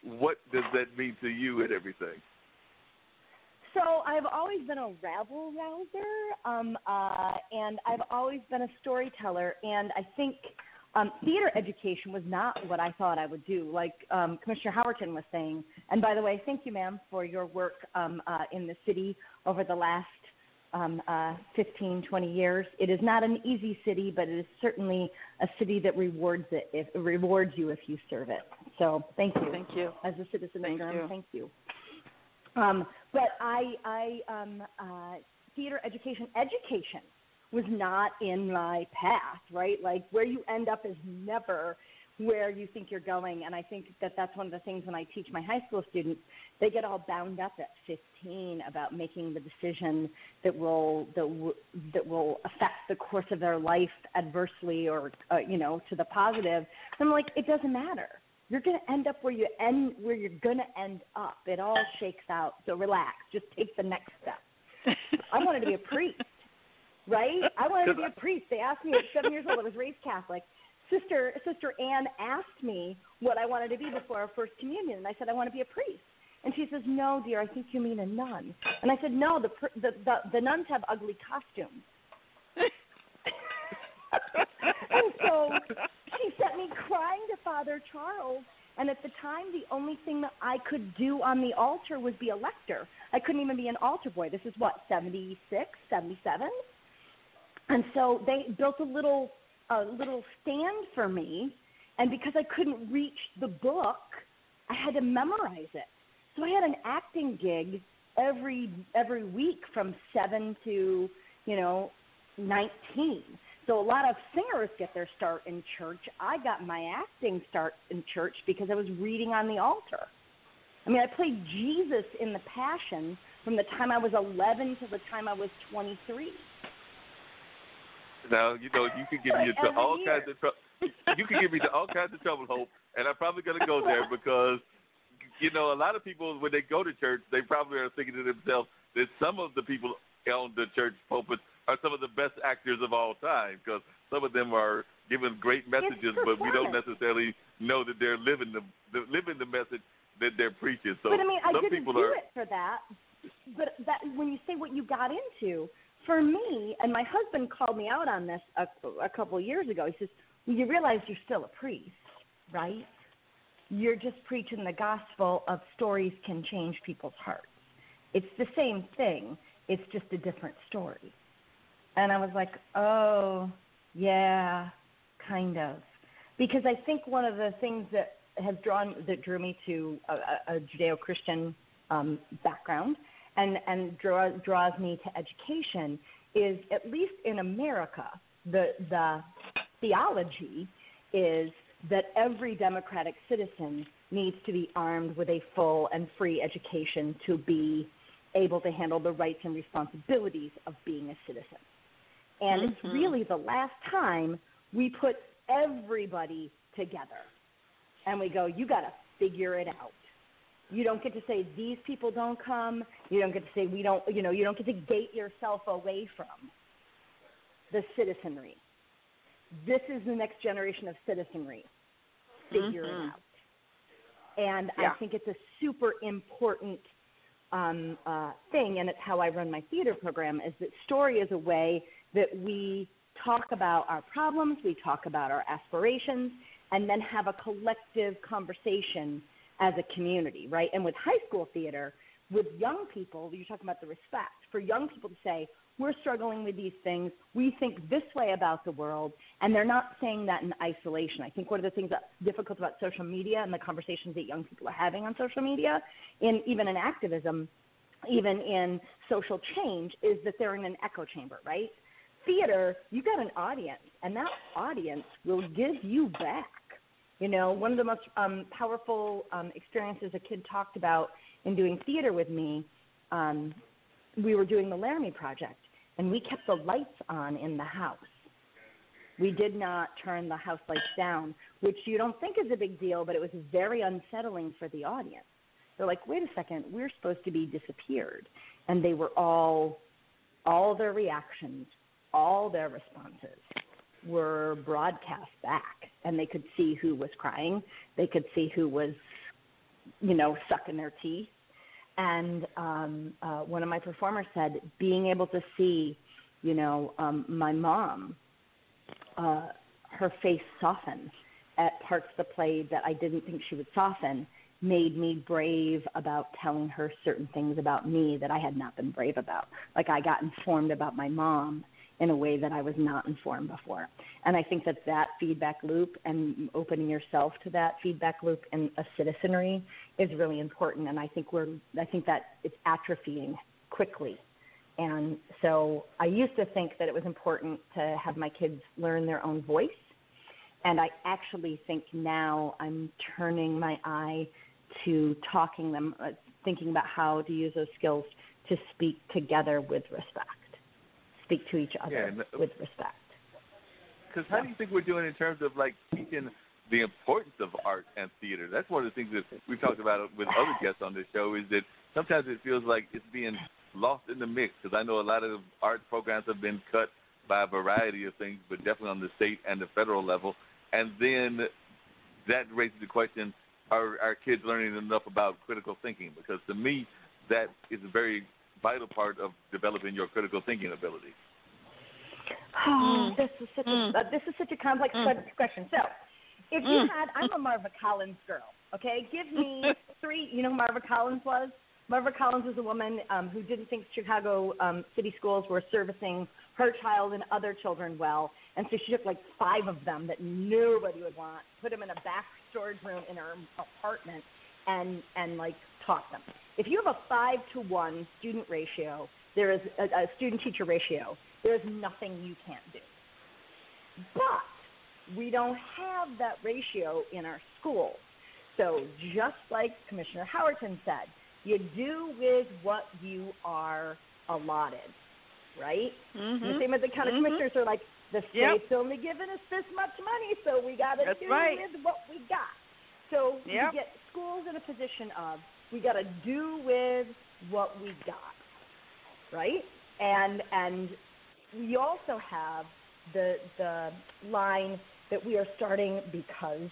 what does that mean to you and everything? So I've always been a rabble-rouser, and I've always been a storyteller, and I think theater education was not what I thought I would do, like Commissioner Howerton was saying. And by the way, thank you, ma'am, for your work in the city over the last 15, 20 years. It is not an easy city, but it is certainly a city that rewards you if you serve it. So thank you. Thank you. As a citizen of Durham, thank you. But theater education was not in my path, right? Like where you end up is never where you think you're going. And I think that that's one of the things when I teach my high school students, they get all bound up at 15 about making the decision that will affect the course of their life adversely or, to the positive. And I'm like, it doesn't matter. You're going to end up where you're going to end up. It all shakes out. So relax. Just take the next step. I wanted to be a priest, right? I wanted to be a priest. They asked me at 7 years old. I was raised Catholic. Sister Ann asked me what I wanted to be before our first communion, and I said, I want to be a priest. And she says, no, dear, I think you mean a nun. And I said, no, the nuns have ugly costumes. And so she sent me crying to Father Charles, and at the time, the only thing that I could do on the altar was be a lector. I couldn't even be an altar boy. This is, 76, 77? And so they built a little stand for me, and because I couldn't reach the book, I had to memorize it. So I had an acting gig every week from 7 to, 19. So a lot of singers get their start in church. I got my acting start in church because I was reading on the altar. I mean, I played Jesus in the Passion from the time I was 11 to the time I was 23. Now, you can get me into all kinds of trouble. You can get me to all kinds of trouble, Hope, and I'm probably going to go there because, a lot of people, when they go to church, they probably are thinking to themselves that some of the people on the church pulpit are some of the best actors of all time because some of them are giving great messages, but we don't necessarily know that they're living the message that they're preaching. So but I mean, I didn't people do it for that. But that when you say what you got into, for me, and my husband called me out on this a couple of years ago. He says, well, you realize you're still a priest, right? You're just preaching the gospel of stories can change people's hearts. It's the same thing. It's just a different story. And I was like, oh, yeah, kind of. Because I think one of the things that drew me to a Judeo-Christian background and draws me to education is, at least in America, the theology is that every democratic citizen needs to be armed with a full and free education to be able to handle the rights and responsibilities of being a citizen. And it's really the last time we put everybody together and we go, you got to figure it out. You don't get to say these people don't come. You don't get to say you don't get to gate yourself away from the citizenry. This is the next generation of citizenry. Figure it out. And I think it's a super important thing, and it's how I run my theater program, is that story is a way that we talk about our problems, we talk about our aspirations, and then have a collective conversation as a community, right? And with high school theater, with young people, you're talking about the respect, for young people to say, we're struggling with these things, we think this way about the world, and they're not saying that in isolation. I think one of the things that's difficult about social media and the conversations that young people are having on social media, even in activism, even in social change, is that they're in an echo chamber, right? Theater, you got an audience, and that audience will give you back. One of the most powerful experiences a kid talked about in doing theater with me, we were doing the Laramie Project, and we kept the lights on in the house. We did not turn the house lights down, which you don't think is a big deal, but it was very unsettling for the audience. They're like, wait a second, we're supposed to be disappeared. And they were all their reactions, all their responses were broadcast back, and they could see who was crying. They could see who was sucking their teeth. And one of my performers said, being able to see, my mom, her face soften at parts of the play that I didn't think she would soften, made me brave about telling her certain things about me that I had not been brave about. Like I got informed about my mom in a way that I was not informed before. And I think that feedback loop and opening yourself to that feedback loop in a citizenry is really important. And I think that it's atrophying quickly. And so I used to think that it was important to have my kids learn their own voice. And I actually think now I'm turning my eye to thinking about how to use those skills to speak together with respect. Speak to each other with respect. Because how do you think we're doing in terms of teaching the importance of art and theater? That's one of the things that we've talked about with other guests on this show, is that sometimes it feels like it's being lost in the mix, because I know a lot of art programs have been cut by a variety of things, but definitely on the state and the federal level. And then that raises the question, are our kids learning enough about critical thinking? Because to me, that is a very vital part of developing your critical thinking ability. This is such a complex question. So, if you had, I'm a Marva Collins girl. Okay, give me three. You know who Marva Collins was? Marva Collins was a woman who didn't think Chicago city schools were servicing her child and other children well, and so she took 5 of them that nobody would want, put them in a back storage room in her apartment, and taught them. If you have a 5-to-1 student ratio, there is a student-teacher ratio. There is nothing you can't do. But we don't have that ratio in our schools. So just like Commissioner Howerton said, you do with what you are allotted, right? Mm-hmm. The same as the county commissioners are like, the state's only giving us this much money, so we got to do with what we got. So we get schools in a position of, we got to do with what we got, right? And we also have the line that we are starting, because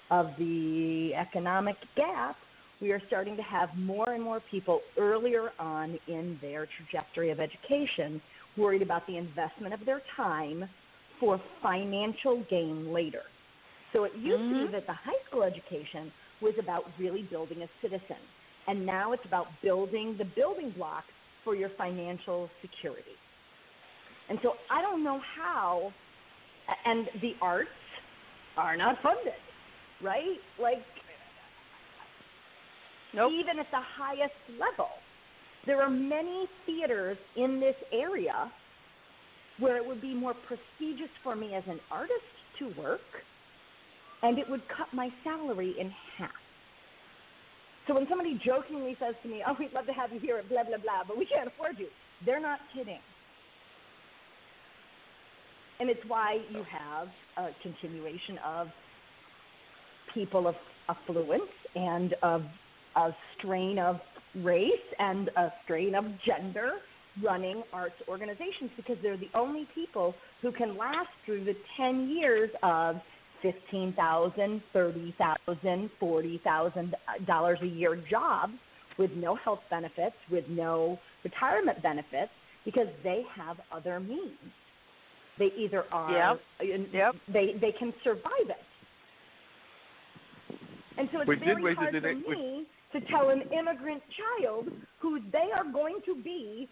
of the economic gap, we are starting to have more and more people earlier on in their trajectory of education worried about the investment of their time for financial gain later. So it used to be that the high school education was about really building a citizen. And now it's about building the building blocks for your financial security. And so I don't know how, and the arts are not funded, right? Even at the highest level, there are many theaters in this area where it would be more prestigious for me as an artist to work, and it would cut my salary in half. So when somebody jokingly says to me, oh, we'd love to have you here at blah, blah, blah, but we can't afford you, they're not kidding. And it's why you have a continuation of people of affluence and of a strain of race and a strain of gender running arts organizations, because they're the only people who can last through the 10 years of $15,000, $30,000, $40,000 a year jobs with no health benefits, with no retirement benefits, because they have other means. They either are, they can survive it. And so it's very hard for me to tell an immigrant child who they are going to be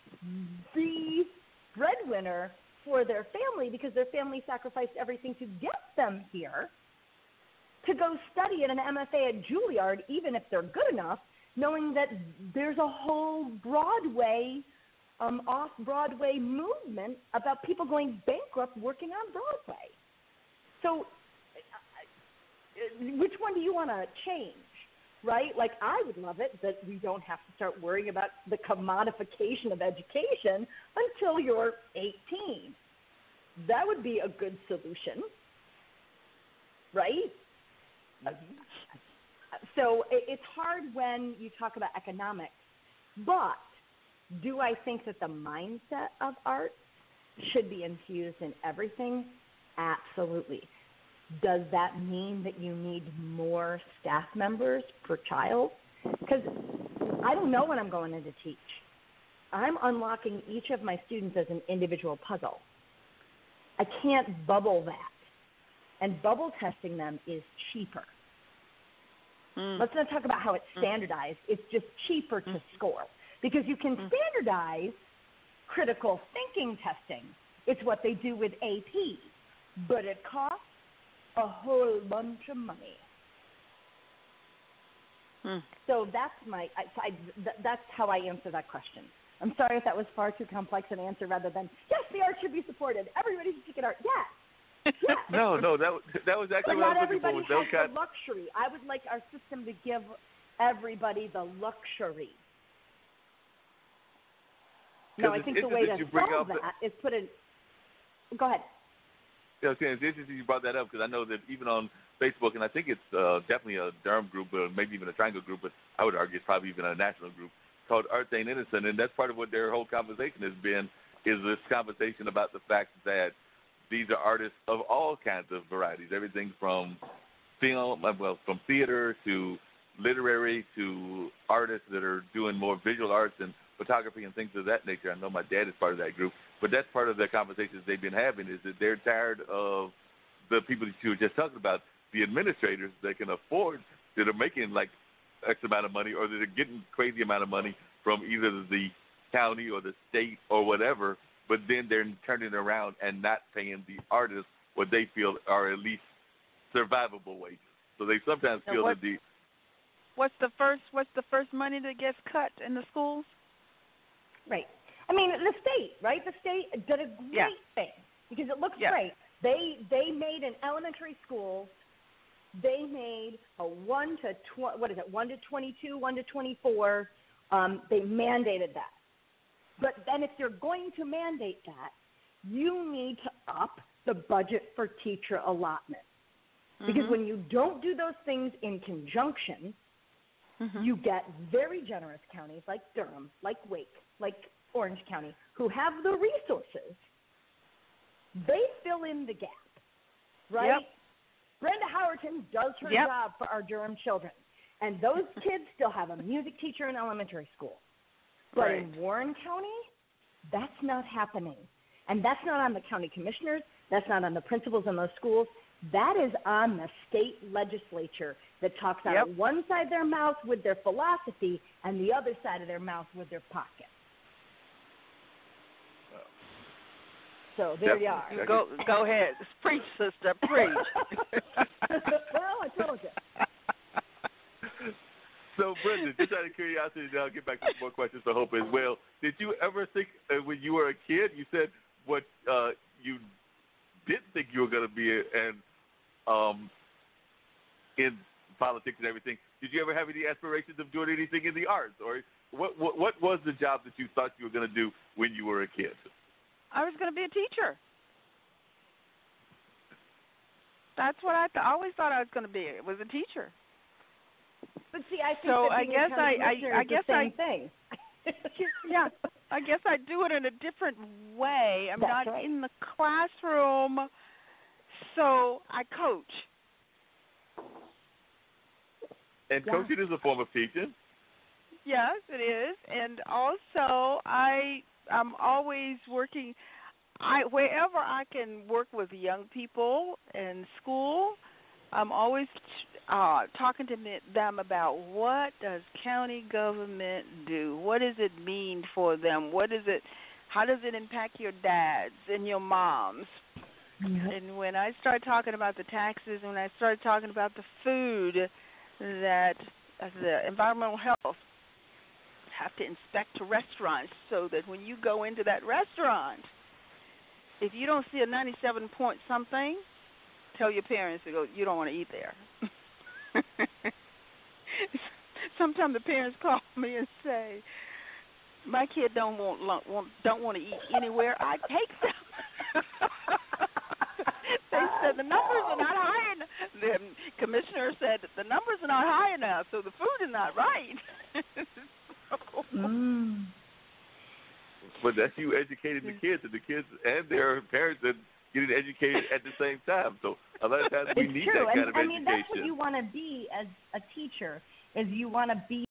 the breadwinner for their family, because their family sacrificed everything to get them here, to go study at an MFA at Juilliard, even if they're good enough, knowing that there's a whole Broadway, off-Broadway movement about people going bankrupt working on Broadway. So which one do you want to change, right? I would love it that we don't have to start worrying about the commodification of education until you're 18. That would be a good solution, right? So it's hard when you talk about economics, but do I think that the mindset of art should be infused in everything? Absolutely. Does that mean that you need more staff members per child? Because I don't know what I'm going in to teach. I'm unlocking each of my students as an individual puzzle. I can't bubble that. And bubble testing them is cheaper. Let's not talk about how it's standardized. It's just cheaper to score. Because you can standardize critical thinking testing. It's what they do with AP. But it costs a whole bunch of money. So that's that's how I answer that question. I'm sorry if that was far too complex an answer rather than, yes, the art should be supported. Everybody should take an art. Yes. Yes. No, that was actually what I was looking for. But not everybody has the luxury. I would like our system to give everybody the luxury. No, I think the way to solve that is put in – go ahead. Yeah, it's interesting you brought that up because I know that even on Facebook, and I think it's definitely a Durham group, or maybe even a Triangle group, but I would argue it's probably even a national group called Art Ain't Innocent, and that's part of what their whole conversation has been, is this conversation about the fact that these are artists of all kinds of varieties, everything from film, from theater to literary to artists that are doing more visual arts and photography and things of that nature. I know my dad is part of that group, but that's part of the conversations they've been having, is that they're tired of the people that you were just talking about, the administrators that can afford, that are making like X amount of money, or that are getting crazy amount of money from either the county or the state or whatever, but then they're turning it around and not paying the artists what they feel are at least survivable wages. So they sometimes feel that what's the first money that gets cut in the schools? Right. I mean, the state, right? The state did a great thing because it looks great. They made an elementary school. They made a 1 to 22, 1 to 24. They mandated that. But then if you're going to mandate that, you need to up the budget for teacher allotment. Because when you don't do those things in conjunction, you get very generous counties like Durham, like Wake, like Orange County, who have the resources. They fill in the gap, right? Yep. Brenda Howerton does her job for our Durham children. And those kids still have a music teacher in elementary school. But in Warren County, that's not happening. And that's not on the county commissioners. That's not on the principals in those schools. That is on the state legislature that talks out of one side of their mouth with their philosophy and the other side of their mouth with their pocket. So there you are. Go ahead. Preach, sister. Preach. Well, I told you. So, Brenda, just out of curiosity, then I'll get back to some more questions for Hope as well. Did you ever think, when you were a kid, you said what you didn't think you were going to be in politics and everything. Did you ever have any aspirations of doing anything in the arts? Or what was the job that you thought you were going to do when you were a kid? I was going to be a teacher. That's what I always thought I was going to be. It was a teacher. But see, I think I guess the same thing. Yeah, I guess I do it in a different way. I'm not in the classroom, so I coach. And coaching is a form of teaching. Yes, it is. And also, I'm always working. Wherever I can work with young people in school, I'm always talking to them about what does county government do? What does it mean for them? How does it impact your dads and your moms? Yep. And when I start talking about the taxes, when I start talking about the food, that the environmental health, have to inspect restaurants so that when you go into that restaurant, if you don't see a 97 point something, tell your parents to go, you don't want to eat there. Sometimes the parents call me and say, my kid don't want to eat anywhere I take them. They said the numbers are not high enough. The commissioner said that the numbers are not high enough, so the food is not right. But that's you educating the kids, and the kids and their parents are getting educated at the same time. So a lot of times we need that kind of education. I mean, that's what you want to be as a teacher, is you want to be